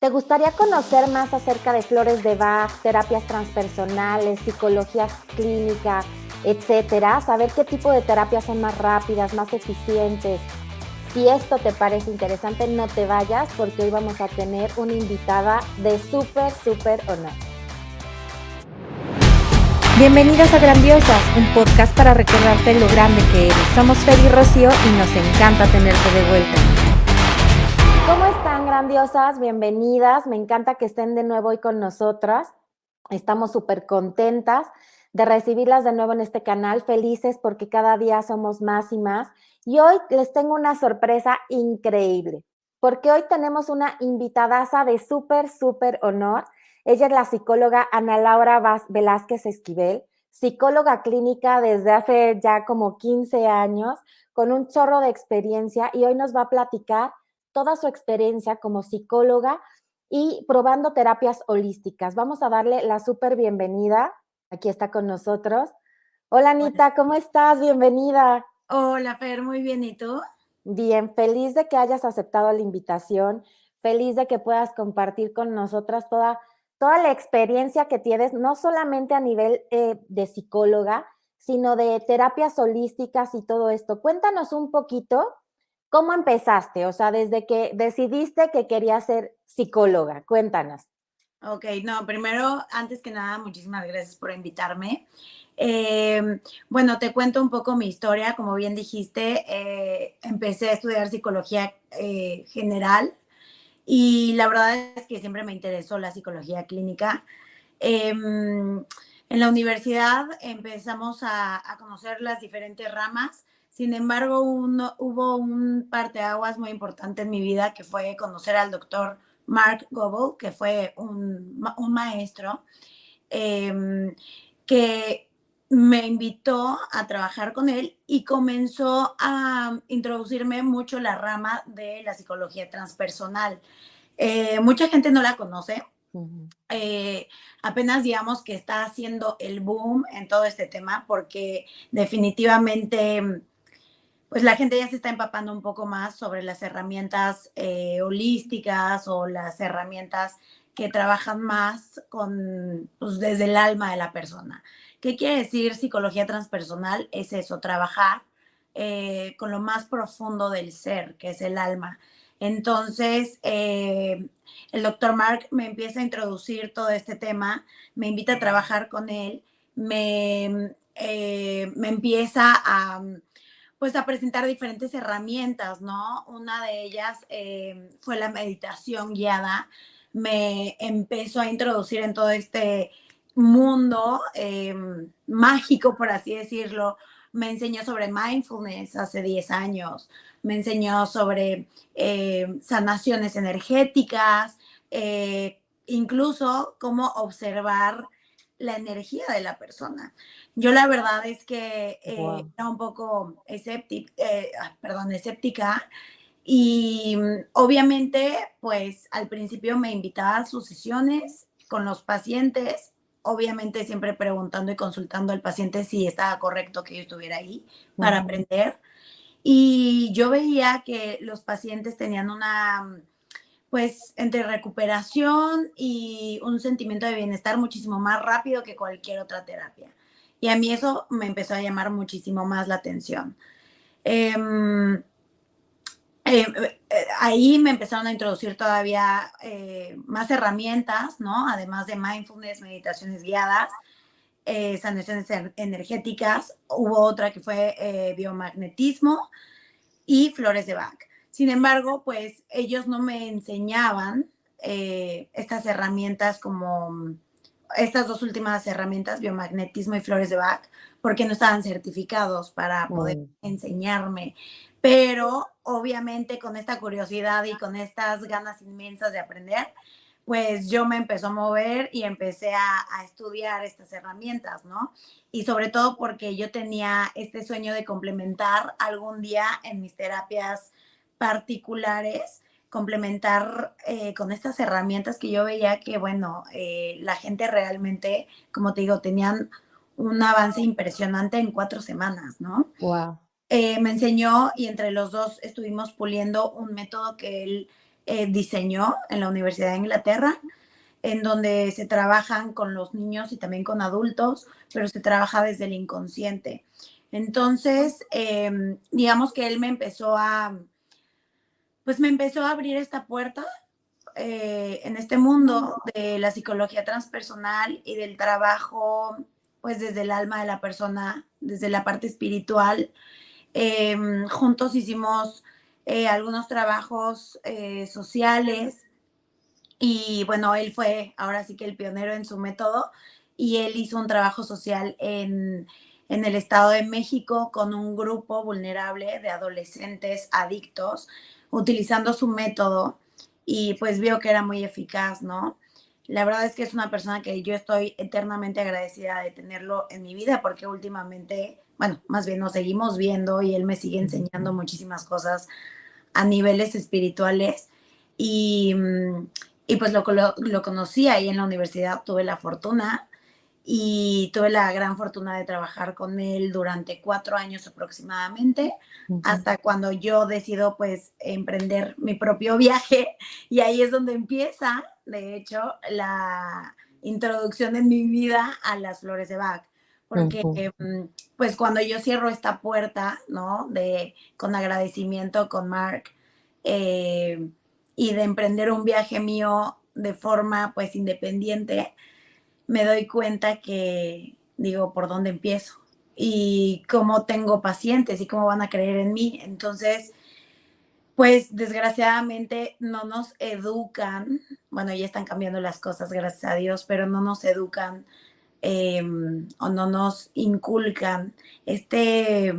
¿Te gustaría conocer más acerca de flores de Bach, terapias transpersonales, psicologías clínica, etcétera? Saber qué tipo de terapias son más rápidas, más eficientes. Si esto te parece interesante, no te vayas porque hoy vamos a tener una invitada de súper honor. Bienvenidas a Grandiosas, un podcast para recordarte lo grande que eres. Somos Fer y Rocío y nos encanta tenerte de vuelta. ¿Cómo están, grandiosas? Bienvenidas. Me encanta que estén de nuevo hoy con nosotras. Estamos súper contentas de recibirlas de nuevo en este canal, felices porque cada día somos más y más. Y hoy les tengo una sorpresa increíble, porque hoy tenemos una invitadaza de súper honor. Ella es la psicóloga Ana Laura Velázquez Esquivel, psicóloga clínica desde hace ya como 15 años, con un chorro de experiencia, y hoy nos va a platicar toda su experiencia como psicóloga y probando terapias holísticas. Vamos a darle la súper bienvenida. Aquí está con nosotros. Hola, Hola. Anita, ¿cómo estás? Bienvenida. Hola, Fer, muy bien, ¿y tú? Bien, feliz de que hayas aceptado la invitación, feliz de que puedas compartir con nosotras toda la experiencia que tienes, no solamente a nivel de psicóloga, sino de terapias holísticas y todo esto. Cuéntanos un poquito cómo empezaste, o sea, desde que decidiste que querías ser psicóloga. Cuéntanos. Ok, no, primero, antes que nada, muchísimas gracias por invitarme. Bueno, te cuento un poco mi historia. Como bien dijiste, empecé a estudiar psicología general y la verdad es que siempre me interesó la psicología clínica. En la universidad empezamos a conocer las diferentes ramas. Sin embargo, hubo un parteaguas muy importante en mi vida que fue conocer al doctor Mark Goebel, que fue un maestro que me invitó a trabajar con él y comenzó a introducirme mucho la rama de la psicología transpersonal. Mucha gente no la conoce. Ujú. eh, Apenas digamos que está haciendo el boom en todo este tema porque definitivamente pues la gente ya se está empapando un poco más sobre las herramientas holísticas o las herramientas que trabajan más con, pues, desde el alma de la persona. ¿Qué quiere decir psicología transpersonal? Es eso, trabajar con lo más profundo del ser, que es el alma. Entonces, el doctor Mark me empieza a introducir todo este tema, me invita a trabajar con él, me empieza a pues a presentar diferentes herramientas, ¿no? Una de ellas fue la meditación guiada. Me empezó a introducir en todo este mundo mágico, por así decirlo. Me enseñó sobre mindfulness hace 10 años. Me enseñó sobre sanaciones energéticas, incluso cómo observar la energía de la persona. Yo la verdad es que Wow. era un poco escéptica y obviamente pues al principio me invitaba a sus sesiones con los pacientes, obviamente siempre preguntando y consultando al paciente si estaba correcto que yo estuviera ahí para Ujú. aprender. Y yo veía que los pacientes tenían una, pues, entre recuperación y un sentimiento de bienestar muchísimo más rápido que cualquier otra terapia. Y a mí eso me empezó a llamar muchísimo más la atención. Em, Ahí me empezaron a introducir todavía más herramientas, ¿no? Además de mindfulness, meditaciones guiadas, sanaciones energéticas. Hubo otra que fue biomagnetismo y flores de Bach. Sin embargo, pues ellos no me enseñaban estas herramientas como estas dos últimas herramientas, biomagnetismo y flores de Bach, porque no estaban certificados para poder Mm. enseñarme. Pero obviamente con esta curiosidad y con estas ganas inmensas de aprender, pues yo me empezó a mover y empecé a estudiar estas herramientas, ¿no? Y sobre todo porque yo tenía este sueño de complementar algún día en mis terapias particulares, complementar con estas herramientas que yo veía que, bueno, la gente realmente, como te digo, tenían un avance impresionante en 4 semanas, ¿no? Wow. Me enseñó y entre los dos estuvimos puliendo un método que él diseñó en la Universidad de Inglaterra, en donde se trabajan con los niños y también con adultos, pero se trabaja desde el inconsciente. Entonces, digamos que él pues me empezó a abrir esta puerta en este mundo de la psicología transpersonal y del trabajo, pues desde el alma de la persona, desde la parte espiritual. Juntos hicimos algunos trabajos sociales y bueno, él fue ahora sí que el pionero en su método y él hizo un trabajo social en el Estado de México con un grupo vulnerable de adolescentes adictos utilizando su método y pues vio que era muy eficaz, ¿no? La verdad es que es una persona que yo estoy eternamente agradecida de tenerlo en mi vida porque últimamente, bueno, más bien nos seguimos viendo y él me sigue enseñando muchísimas cosas a niveles espirituales y, y pues lo conocí ahí en la universidad, tuve la fortuna y tuve la gran fortuna de trabajar con él durante 4 años aproximadamente, hasta cuando yo decido pues emprender mi propio viaje y ahí es donde empieza, de hecho, la introducción en mi vida a las flores de Bach, porque pues cuando yo cierro esta puerta, ¿no? Con agradecimiento con Mark y de emprender un viaje mío de forma pues independiente, me doy cuenta que digo, ¿por dónde empiezo? Y cómo tengo pacientes y cómo van a creer en mí. Entonces, pues desgraciadamente no nos educan, bueno, ya están cambiando las cosas, gracias a Dios, pero no nos educan o no nos inculcan esta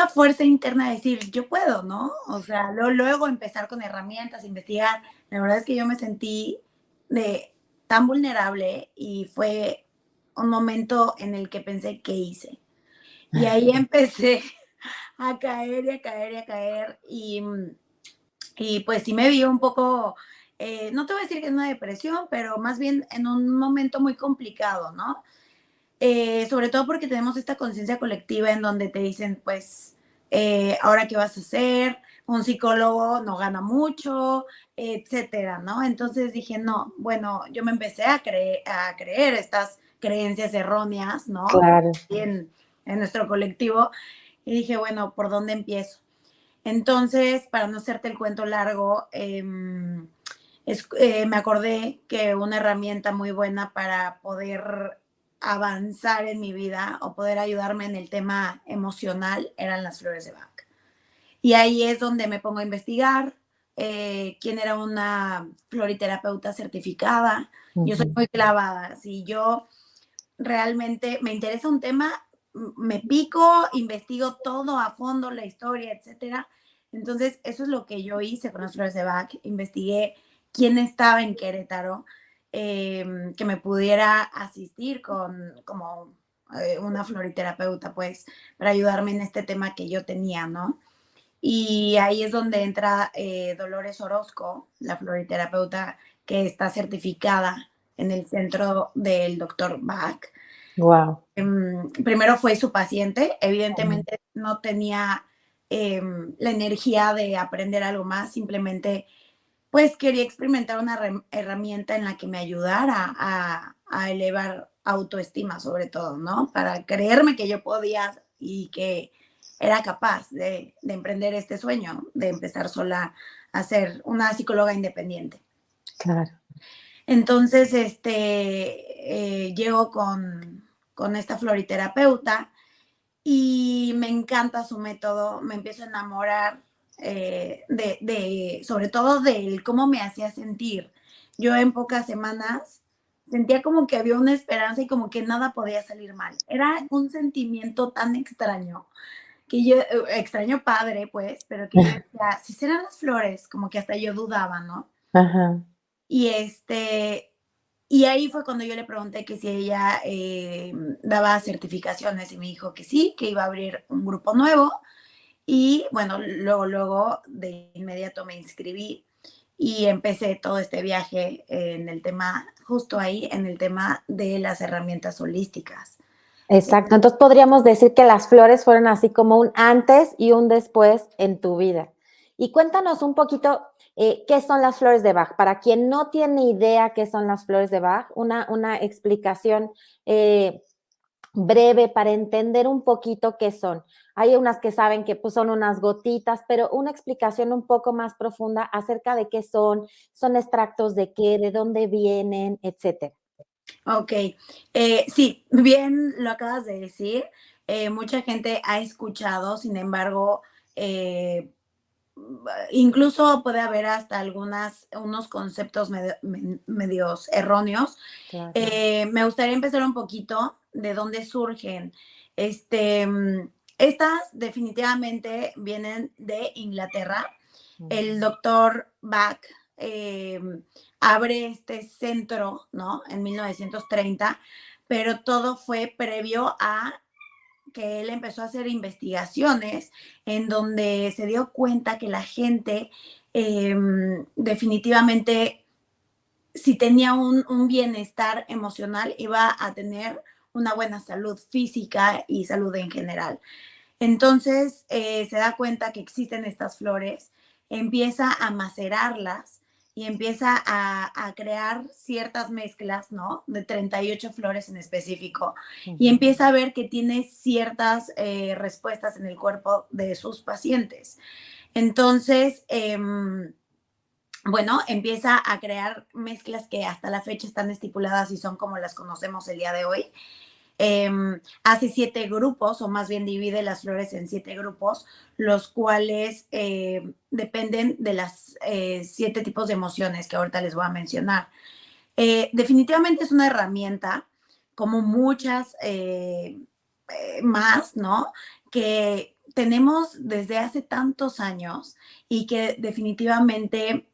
fuerza interna de decir, yo puedo, ¿no? O sea, luego empezar con herramientas, investigar. La verdad es que yo me sentí tan vulnerable y fue un momento en el que pensé, ¿qué hice? Y ahí empecé a caer y a caer y a caer y pues sí me vi un poco, no te voy a decir que es una depresión, pero más bien en un momento muy complicado, ¿no? Sobre todo porque tenemos esta conciencia colectiva en donde te dicen, pues, ahora qué vas a hacer, un psicólogo no gana mucho, etcétera, ¿no? Entonces dije, no, bueno, yo me empecé a creer estas creencias erróneas, ¿no? Claro. En nuestro colectivo, y dije, bueno, ¿por dónde empiezo? Entonces, para no hacerte el cuento largo, me acordé que una herramienta muy buena para poder avanzar en mi vida o poder ayudarme en el tema emocional eran las flores de Bach. Y ahí es donde me pongo a investigar quién era una floriterapeuta certificada. Yo soy muy clavada. Si yo realmente me interesa un tema, me pico, investigo todo a fondo, la historia, etcétera. Entonces, eso es lo que yo hice con las flores de Bach. Investigué quién estaba en Querétaro, que me pudiera asistir como una floriterapeuta, pues, para ayudarme en este tema que yo tenía, ¿no? Y ahí es donde entra Dolores Orozco, la floriterapeuta que está certificada en el centro del doctor Bach. Wow. Primero fue su paciente, evidentemente no tenía la energía de aprender algo más, simplemente pues quería experimentar una herramienta en la que me ayudara a elevar autoestima sobre todo, ¿no? Para creerme que yo podía y que era capaz de emprender este sueño, de empezar sola a ser una psicóloga independiente. Claro. Entonces, llego con esta floriterapeuta y me encanta su método, me empiezo a enamorar sobre todo de cómo me hacía sentir. Yo en pocas semanas sentía como que había una esperanza y como que nada podía salir mal. Era un sentimiento tan extraño, que yo, extraño padre, pues, pero que yo decía, si serán las flores, como que hasta yo dudaba, ¿no? Ajá. Y y ahí fue cuando yo le pregunté que si ella daba certificaciones y me dijo que sí, que iba a abrir un grupo nuevo. Y bueno, luego de inmediato me inscribí y empecé todo este viaje en el tema, justo ahí, en el tema de las herramientas holísticas. Exacto. Entonces podríamos decir que las flores fueron así como un antes y un después en tu vida. Y cuéntanos un poquito, ¿Qué son las flores de Bach? Para quien no tiene idea qué son las flores de Bach, una explicación breve para entender un poquito qué son. Hay unas que saben que pues, son unas gotitas, pero una explicación un poco más profunda acerca de qué son extractos de qué, de dónde vienen, etcétera. Ok, sí, bien lo acabas de decir. Mucha gente ha escuchado, sin embargo, eh, incluso puede haber hasta unos conceptos medios erróneos. Claro. Me gustaría empezar un poquito de dónde surgen. Este, estas definitivamente vienen de Inglaterra. El doctor Bach eh, abre este centro, ¿no? En 1930, pero todo fue previo a que él empezó a hacer investigaciones en donde se dio cuenta que la gente definitivamente, si tenía un bienestar emocional, iba a tener una buena salud física y salud en general. Entonces se da cuenta que existen estas flores, empieza a macerarlas y empieza a crear ciertas mezclas, ¿no? De 38 flores en específico. Y empieza a ver que tiene ciertas respuestas en el cuerpo de sus pacientes. Entonces, bueno, empieza a crear mezclas que hasta la fecha están estipuladas y son como las conocemos el día de hoy. Hace 7 grupos, o más bien divide las flores en 7 grupos, los cuales dependen de las 7 tipos de emociones que ahorita les voy a mencionar. Definitivamente es una herramienta, como muchas más, ¿no? Que tenemos desde hace tantos años y que definitivamente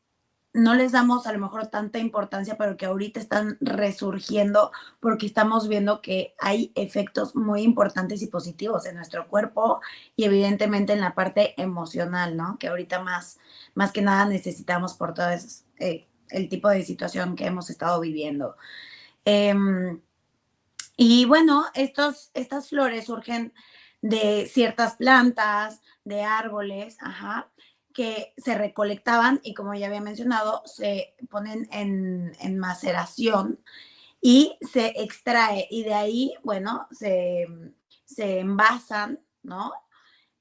no les damos a lo mejor tanta importancia, pero que ahorita están resurgiendo porque estamos viendo que hay efectos muy importantes y positivos en nuestro cuerpo y evidentemente en la parte emocional, ¿no? Que ahorita más que nada necesitamos por todo eso, el tipo de situación que hemos estado viviendo. Y bueno, estas flores surgen de ciertas plantas, de árboles, ajá, que se recolectaban y como ya había mencionado, se ponen en maceración y se extrae y de ahí, bueno, se envasan, ¿no?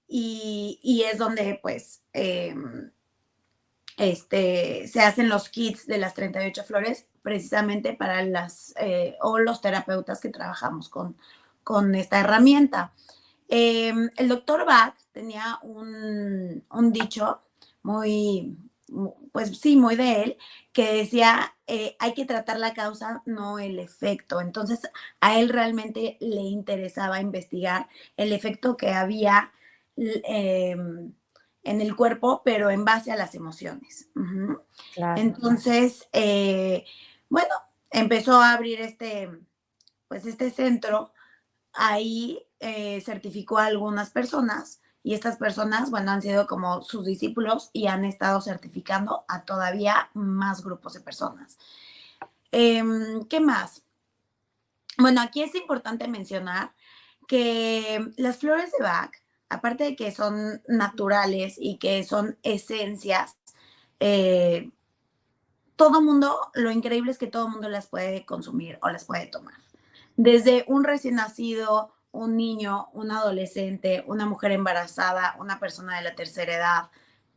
Y es donde pues se hacen los kits de las 38 flores precisamente para o los terapeutas que trabajamos con esta herramienta. El doctor Bach tenía un dicho muy, pues sí, muy de él, que decía, hay que tratar la causa, no el efecto. Entonces, a él realmente le interesaba investigar el efecto que había en el cuerpo, pero en base a las emociones. Claro. Entonces, bueno, empezó a abrir pues este centro. Ahí certificó a algunas personas y estas personas, bueno, han sido como sus discípulos y han estado certificando a todavía más grupos de personas. ¿Qué más? Bueno, aquí es importante mencionar que las flores de Bach, aparte de que son naturales y que son esencias, eh, todo mundo, lo increíble es que todo mundo las puede consumir o las puede tomar. Desde un recién nacido, un niño, un adolescente, una mujer embarazada, una persona de la tercera edad,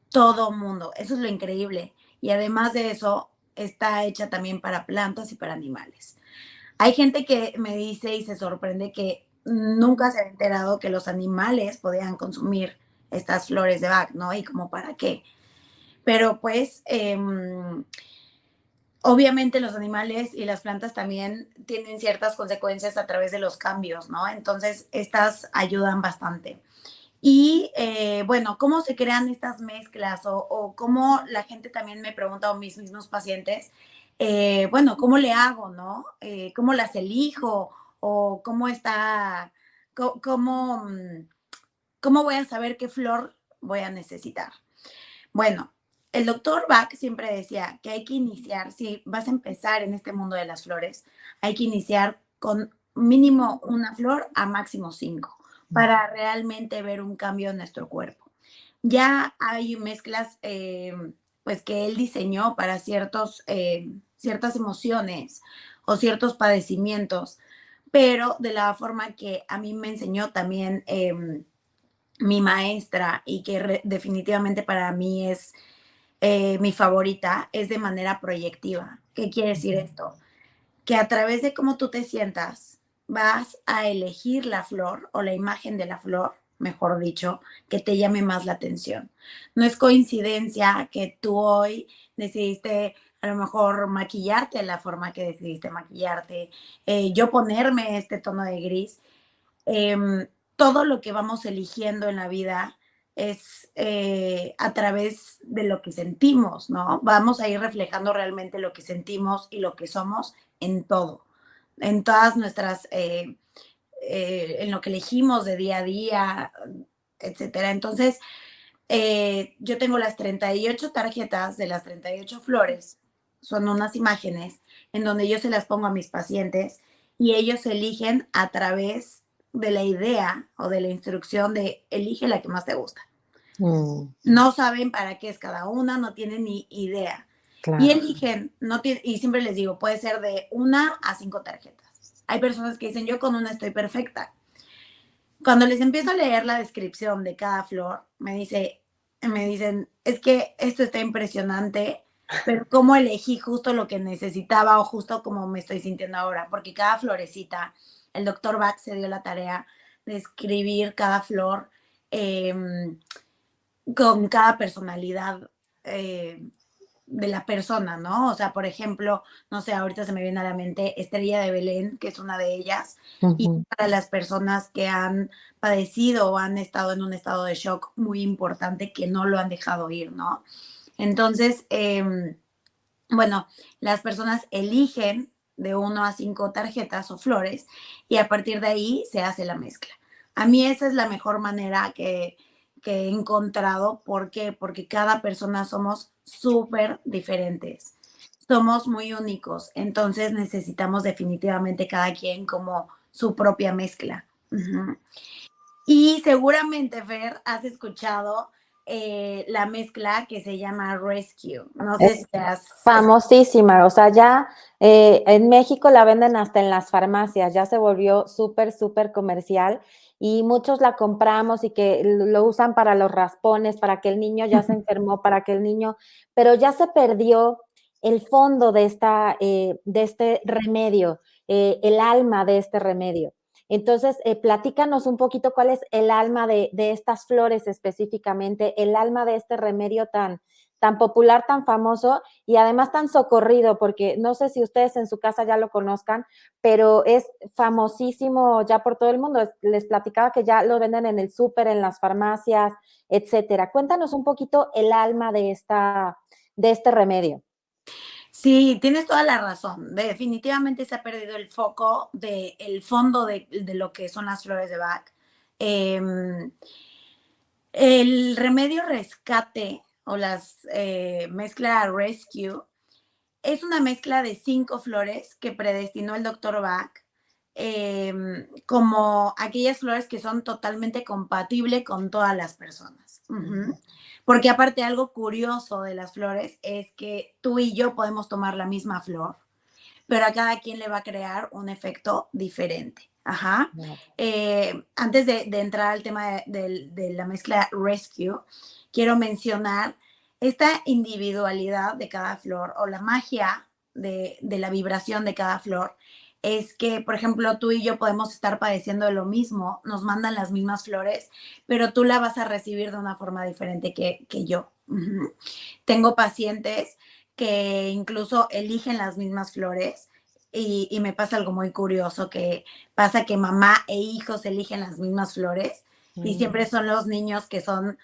todo mundo. Eso es lo increíble. Y además de eso, está hecha también para plantas y para animales. Hay gente que me dice y se sorprende que nunca se ha enterado que los animales podían consumir estas flores de Bach, ¿no? Y como para qué. Pero pues obviamente los animales y las plantas también tienen ciertas consecuencias a través de los cambios, ¿no? Entonces, estas ayudan bastante. Y bueno, ¿cómo se crean estas mezclas? O cómo la gente también me pregunta, o mis mismos pacientes, bueno, ¿cómo le hago, no? ¿Cómo las elijo? ¿O cómo está, cómo voy a saber qué flor voy a necesitar? Bueno, el doctor Bach siempre decía que hay que iniciar, si vas a empezar en este mundo de las flores, hay que iniciar con mínimo una flor a máximo 5 para realmente ver un cambio en nuestro cuerpo. Ya hay mezclas pues que él diseñó para ciertas emociones o ciertos padecimientos, pero de la forma que a mí me enseñó también mi maestra y que definitivamente para mí es mi favorita, es de manera proyectiva. ¿Qué quiere decir esto? Que a través de cómo tú te sientas, vas a elegir la flor o la imagen de la flor, mejor dicho, que te llame más la atención. No es coincidencia que tú hoy decidiste a lo mejor maquillarte de la forma que decidiste maquillarte, yo ponerme este tono de gris. Todo lo que vamos eligiendo en la vida es a través de lo que sentimos, ¿no? Vamos a ir reflejando realmente lo que sentimos y lo que somos en todo, en todas nuestras, en lo que elegimos de día a día, etcétera. Entonces, yo tengo las 38 tarjetas de las 38 flores, son unas imágenes en donde yo se las pongo a mis pacientes y ellos eligen a través de la idea o de la instrucción de elige la que más te gusta. No saben para qué es cada una, no tienen ni idea. Claro. Y eligen, y siempre les digo, puede ser de 1 a 5 tarjetas. Hay personas que dicen, yo con una estoy perfecta. Cuando les empiezo a leer la descripción de cada flor, me dicen, es que esto está impresionante, pero ¿cómo elegí justo lo que necesitaba o justo como me estoy sintiendo ahora? Porque cada florecita, el doctor Bach se dio la tarea de escribir cada flor con cada personalidad de la persona, ¿no? O sea, por ejemplo, no sé, ahorita se me viene a la mente Estrella de Belén, que es una de ellas, y para las personas que han padecido o han estado en un estado de shock muy importante que no lo han dejado ir, ¿no? Entonces, bueno, las personas eligen de 1 a 5 tarjetas o flores y a partir de ahí se hace la mezcla. A mí esa es la mejor manera que he encontrado. ¿Por qué? Porque cada persona somos súper diferentes. Somos muy únicos. Entonces necesitamos definitivamente cada quien como su propia mezcla. Y seguramente, Fer, has escuchado la mezcla que se llama Rescue. No sé si has... Famosísima, o sea, ya en México la venden hasta en las farmacias, ya se volvió súper, súper comercial y muchos la compramos y que lo usan para los raspones, para que el niño ya se enfermó, para que el niño, pero ya se perdió el fondo de este remedio, el alma de este remedio. Entonces, platícanos un poquito cuál es el alma de estas flores específicamente, el alma de este remedio tan popular, tan famoso y además tan socorrido, porque no sé si ustedes en su casa ya lo conozcan, pero es famosísimo ya por todo el mundo. Les platicaba que ya lo venden en el súper, en las farmacias, etcétera. Cuéntanos un poquito el alma de este remedio. Sí, tienes toda la razón. Definitivamente se ha perdido el foco del fondo de lo que son las flores de Bach. El remedio rescate o las mezcla Rescue es una mezcla de 5 flores que predestinó el doctor Bach como aquellas flores que son totalmente compatibles con todas las personas. Porque aparte algo curioso de las flores es que tú y yo podemos tomar la misma flor, pero a cada quien le va a crear un efecto diferente. Ajá. Antes de entrar al tema de la mezcla Rescue, quiero mencionar esta individualidad de cada flor o la magia de la vibración de cada flor. Es que, por ejemplo, tú y yo podemos estar padeciendo de lo mismo, nos mandan las mismas flores, pero tú la vas a recibir de una forma diferente que yo. Tengo pacientes que incluso eligen las mismas flores y me pasa algo muy curioso, que pasa que mamá e hijos eligen las mismas flores y siempre son los niños que son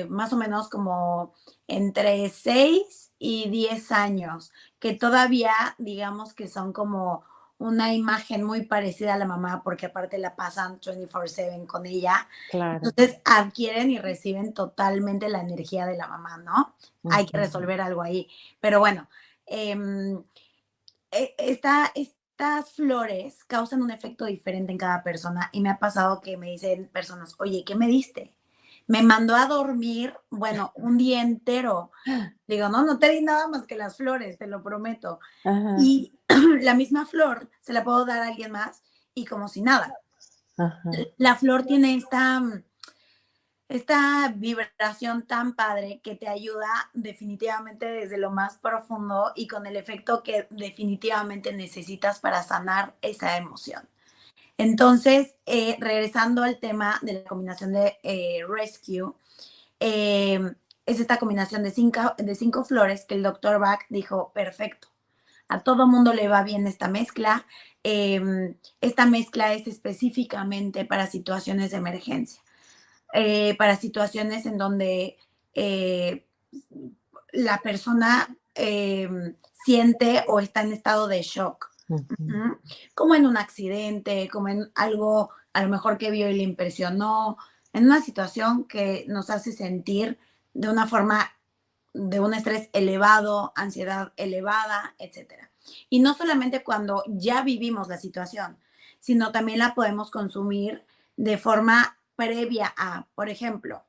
más o menos como entre 6 y 10 años, que todavía digamos que son como una imagen muy parecida a la mamá, porque aparte la pasan 24/7 con ella. Claro. Entonces adquieren y reciben totalmente la energía de la mamá, ¿no? Hay que resolver algo ahí. Pero bueno, estas flores causan un efecto diferente en cada persona y me ha pasado que me dicen personas, oye, ¿qué me diste? me mandó a dormir, bueno, un día entero. Digo, no, no te di nada más que las flores, te lo prometo. Ajá, Y la misma flor se la puedo dar a alguien más y como si nada. ajá. La flor tiene esta vibración tan padre que te ayuda definitivamente desde lo más profundo y con el efecto que definitivamente necesitas para sanar esa emoción. Entonces, regresando al tema de la combinación de Rescue, es esta combinación de cinco flores que el doctor Bach dijo, perfecto, a todo mundo le va bien esta mezcla. Esta mezcla es específicamente para situaciones de emergencia, para situaciones en donde eh, la persona siente o está en estado de shock. Ujú. Ujú. Como en un accidente, como en algo a lo mejor que vio y le impresionó, en una situación que nos hace sentir de una forma de un estrés elevado, ansiedad elevada, etcétera. Y no solamente cuando ya vivimos la situación, sino también la podemos consumir de forma previa a, por ejemplo,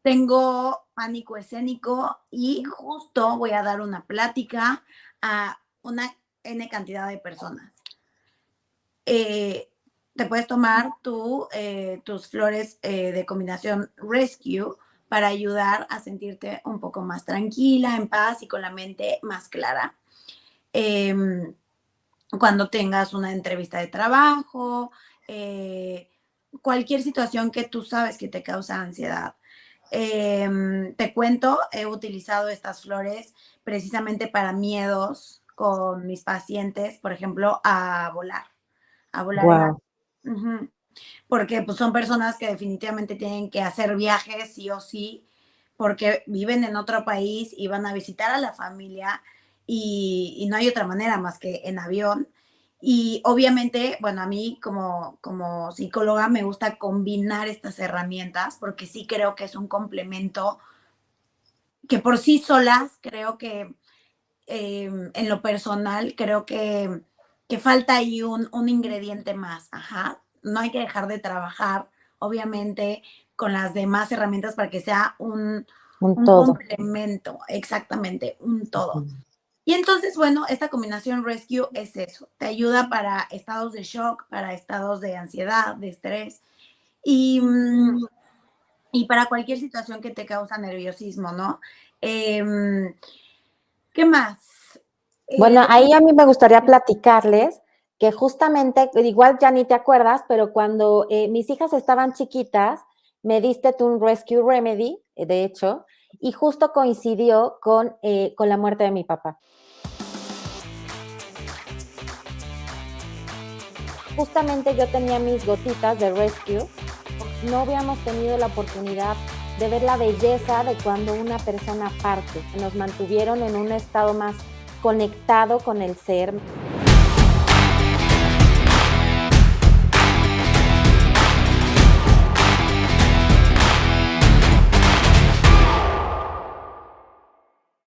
tengo pánico escénico y justo voy a dar una plática a una N cantidad de personas. Te puedes tomar tus flores de combinación Rescue para ayudar a sentirte un poco más tranquila, en paz y con la mente más clara. Eh, Cuando tengas una entrevista de trabajo, cualquier situación que tú sabes que te causa ansiedad. Te cuento, he utilizado estas flores precisamente para miedos con mis pacientes, por ejemplo, a volar en Guau. avión. Ujú. Porque pues, son personas que definitivamente tienen que hacer viajes sí o sí, porque viven en otro país y van a visitar a la familia y no hay otra manera más que en avión. Y obviamente, bueno, a mí como psicóloga me gusta combinar estas herramientas porque sí creo que es un complemento que por sí solas creo que en lo personal creo que falta ahí un ingrediente más, ajá. No hay que dejar de trabajar, obviamente, con las demás herramientas para que sea Un un todo. complemento, exactamente, un todo. Ujú. Y entonces, bueno, esta combinación Rescue es eso, te ayuda para estados de shock, para estados de ansiedad, de estrés y, y para cualquier situación que te causa nerviosismo, ¿no? Em, ¿Qué más? Bueno, Eh, ahí a mí me gustaría platicarles que justamente, igual ya ni te acuerdas, pero cuando mis hijas estaban chiquitas, me diste tú un Rescue Remedy, de hecho, y justo coincidió con la muerte de mi papá. Justamente yo tenía mis gotitas de Rescue, no habíamos tenido la oportunidad de ver la belleza de cuando una persona parte, nos mantuvieron en un estado más conectado con el ser.